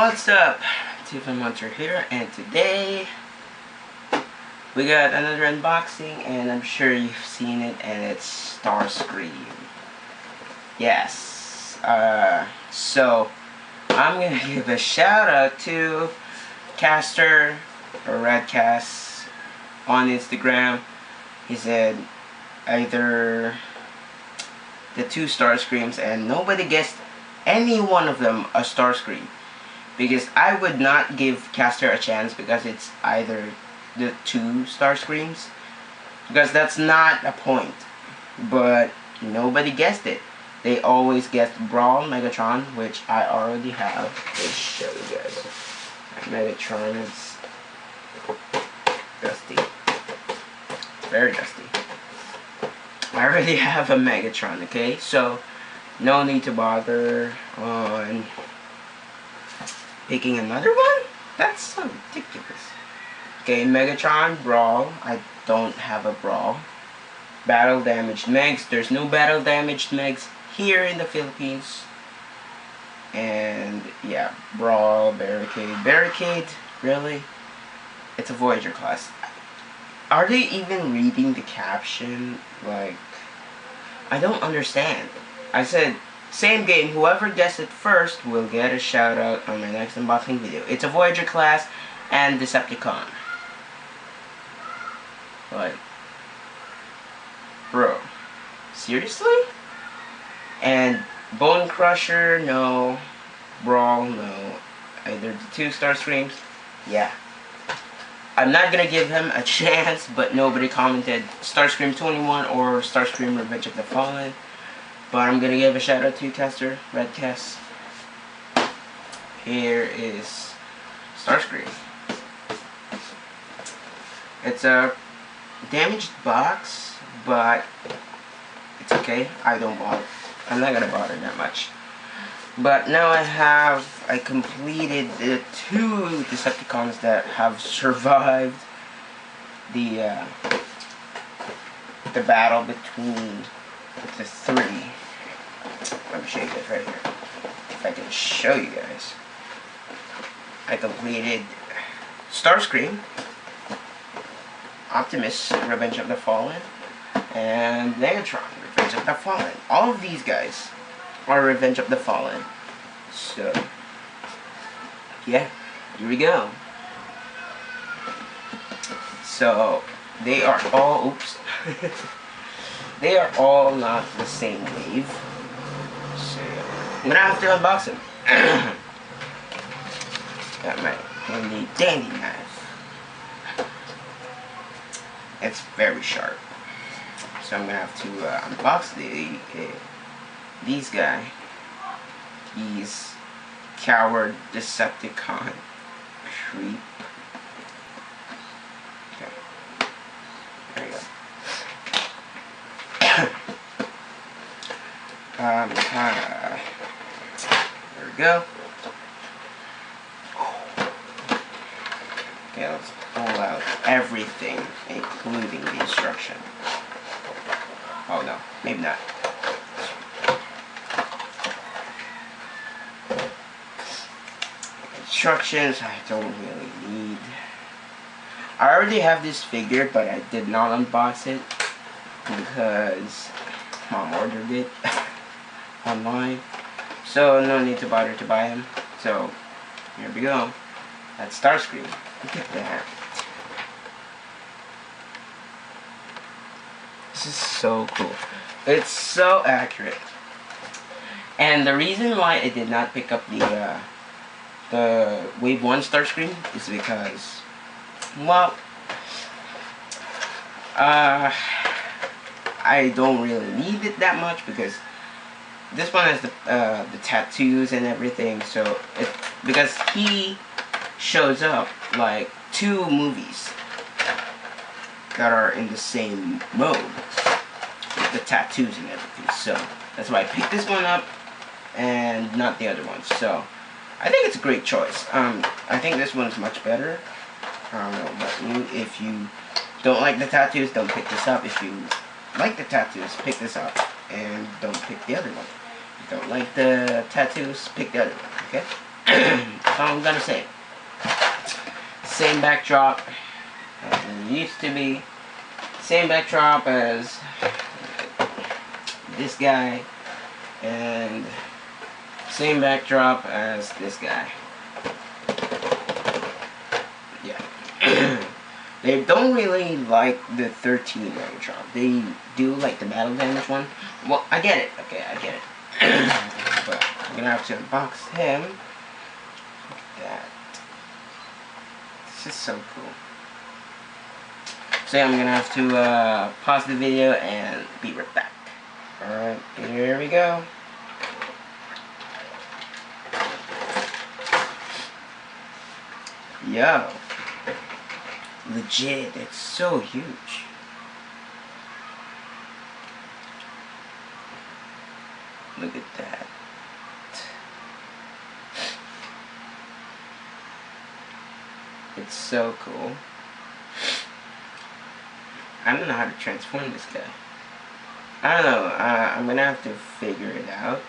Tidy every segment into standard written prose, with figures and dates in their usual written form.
What's up? Tiffin Monster here, and today we got another unboxing, and I'm sure you've seen it, and it's Starscream. Yes. So I'm gonna give a shout out to Caster or Redcast on Instagram. He said either the two Starscreams, and nobody guessed any one of them a Starscream. Because I would not give Caster a chance because it's either the two Starscreams. Because that's not a point. But nobody guessed it. They always guessed Brawl Megatron, which I already have. Let's show you guys. Megatron is dusty. It's very dusty. I already have a Megatron, okay? So, no need to bother on picking another one? That's so ridiculous. Okay, Megatron, Brawl. I don't have a Brawl. Battle Damaged Megs. There's no Battle Damaged Megs here in the Philippines. And, yeah, Brawl, Barricade. Barricade? Really? It's a Voyager class. Are they even reading the caption? Like, I don't understand. I said, same game, whoever guessed it first will get a shout out on my next unboxing video. It's a Voyager class and Decepticon. Like, bro, seriously? And Bone Crusher, no. Brawl, no. Either the two Starscreams, yeah. I'm not gonna give him a chance, but nobody commented Starscream 21 or Starscream Revenge of the Fallen. But I'm gonna give a shout out to Caster, Redcast. Here is Starscream. It's a damaged box, but it's okay. I don't bother. I'm not gonna bother that much. But now I completed the two Decepticons that have survived the battle between the three. Let me show you guys right here. If I can show you guys. I completed Starscream, Optimus, Revenge of the Fallen, and Megatron, Revenge of the Fallen. All of these guys are Revenge of the Fallen. So, yeah, here we go. So, they are all, oops. They are all not the same wave. So, I'm gonna have to unbox them. Got my handy dandy knife. It's very sharp. So I'm gonna have to unbox these guys. He's Coward Decepticon Creep. Okay. There you go. There we go. Okay, let's pull out everything, including the instruction. Oh no, maybe not. Instructions I don't really need. I already have this figure, but I did not unbox it because Mom ordered it online. So no need to bother to buy him. So here we go. That's Starscream. Look at that. This is so cool. It's so accurate. And the reason why I did not pick up the Wave 1 Starscream is because, well, I don't really need it that much because this one has the tattoos and everything. So because he shows up like 2 movies that are in the same mode with the tattoos and everything. So that's why I picked this one up and not the other one. So I think it's a great choice. I think this one's much better. I don't know about you. If you don't like the tattoos, don't pick this up. If you like the tattoos, pick this up and don't pick the other one. If you don't like the tattoos, pick the other one, okay? That's all I'm gonna say. Same backdrop as it used to be. Same backdrop as this guy. And same backdrop as this guy. Yeah. They don't really like the 13 backdrop. They do like the battle damage one. Well, I get it. Okay, I get it. But I'm gonna have to unbox him. Look at that. This is so cool. So yeah, I'm gonna have to pause the video and be right back. Alright, here we go. Yo. Legit, it's so huge. Look at that. It's so cool. I don't know how to transform this guy. I don't know, I'm gonna have to figure it out,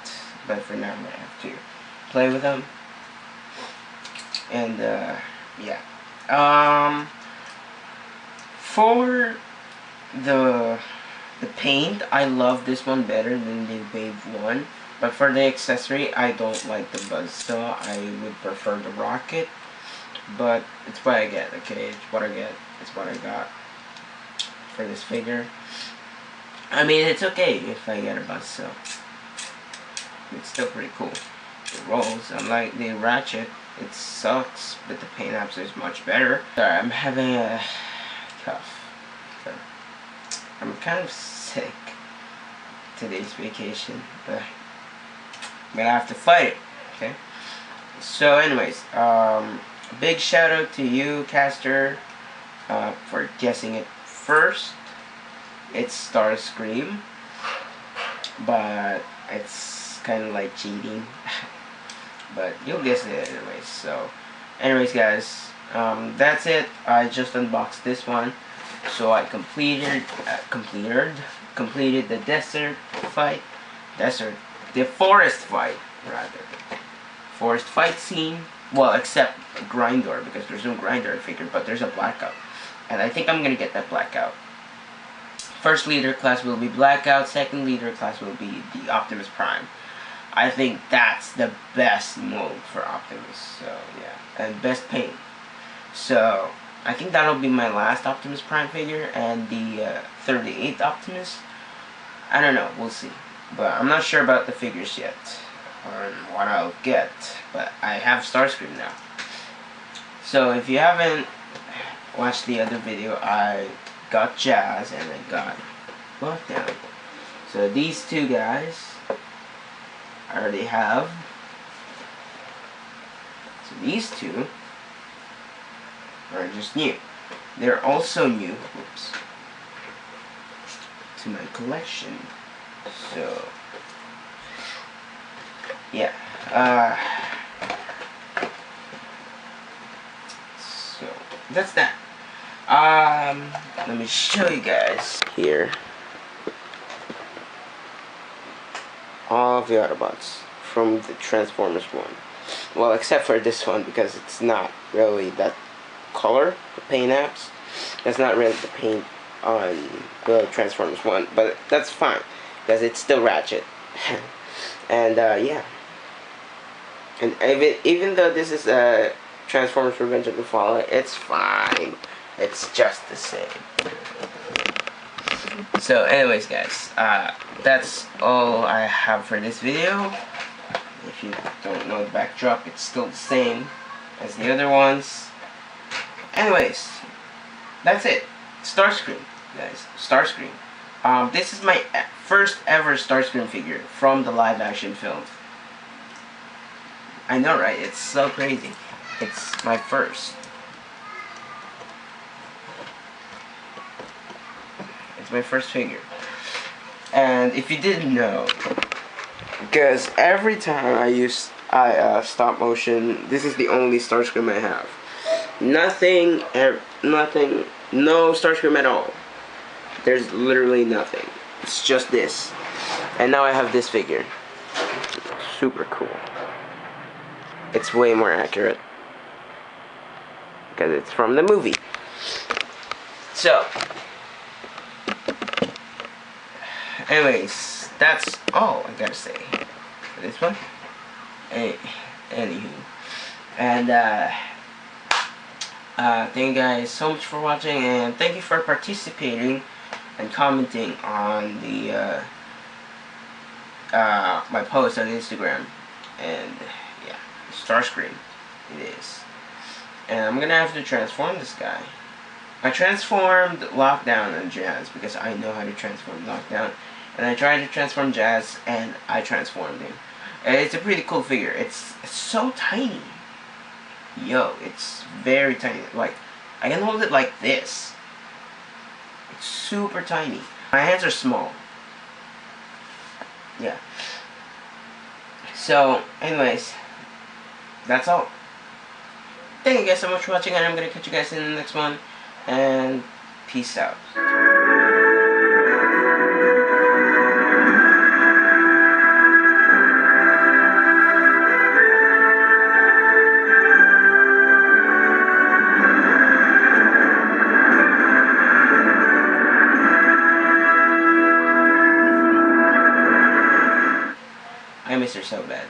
but for now I'm gonna have to play with him. And yeah. For the paint, I love this one better than the Wave 1. But for the accessory, I don't like the buzzsaw. I would prefer the rocket. But it's what I get, okay? It's what I get. It's what I got for this figure. I mean, it's okay if I get a buzzsaw. It's still pretty cool. It rolls, unlike the Ratchet. It sucks, but the paint apps is much better. Sorry, I'm having a cough. So, I'm kind of sick today's vacation, but I'm gonna have to fight it, okay? So anyways, big shout out to you, Caster, for guessing it first. It's Starscream, but it's kind of like cheating. But you'll guess it anyways. So anyways guys, that's it. I just unboxed this one. So I completed the the forest fight rather. Forest fight scene. Well, except Grindor, because there's no Grindor figure, but there's a Blackout. And I think I'm gonna get that Blackout. First leader class will be Blackout, second leader class will be the Optimus Prime. I think that's the best mold for Optimus, so yeah, and best paint. So I think that'll be my last Optimus Prime figure, and the 38th Optimus. I don't know, we'll see. But I'm not sure about the figures yet, or what I'll get, but I have Starscream now. So if you haven't watched the other video, I got Jazz and I got Lockdown. So these two guys I already have. So these two are just new. They're also new, oops, to my collection. So yeah, so that's that. Let me show you guys here all of the Autobots from the Transformers one. Well, except for this one, because it's not really that color, the paint apps. That's not really the paint on the Transformers one, but that's fine, because it's still Ratchet. And yeah. And even though this is a Transformers Revenge of the Fallen, it's fine. It's just the same. So anyways guys, that's all I have for this video. If you don't know the backdrop, it's still the same as the other ones. Anyways, that's it. Starscream, guys. Starscream. This is my first ever Starscream figure from the live action films. I know, right? It's so crazy. It's my first. It's my first figure. And if you didn't know, because every time I stop motion, this is the only Starscream I have. Nothing, no Starscream at all. There's literally nothing. It's just this. And now I have this figure. Super cool. it's way more accurate because it's from the movie. So, anyways, that's all I gotta say for this one. Anywho, and thank you guys so much for watching, and thank you for participating and commenting on the my post on Instagram. And yeah, Starscream it is. And I'm gonna have to transform this guy. I transformed Lockdown and Jazz because I know how to transform Lockdown, and I tried to transform Jazz and I transformed him. And it's a pretty cool figure. It's so tiny. Yo, it's very tiny. Like, I can hold it like this. It's super tiny. My hands are small. Yeah. So, anyways, that's all. Thank you guys so much for watching, and I'm gonna catch you guys in the next one. And peace out. I miss her so bad.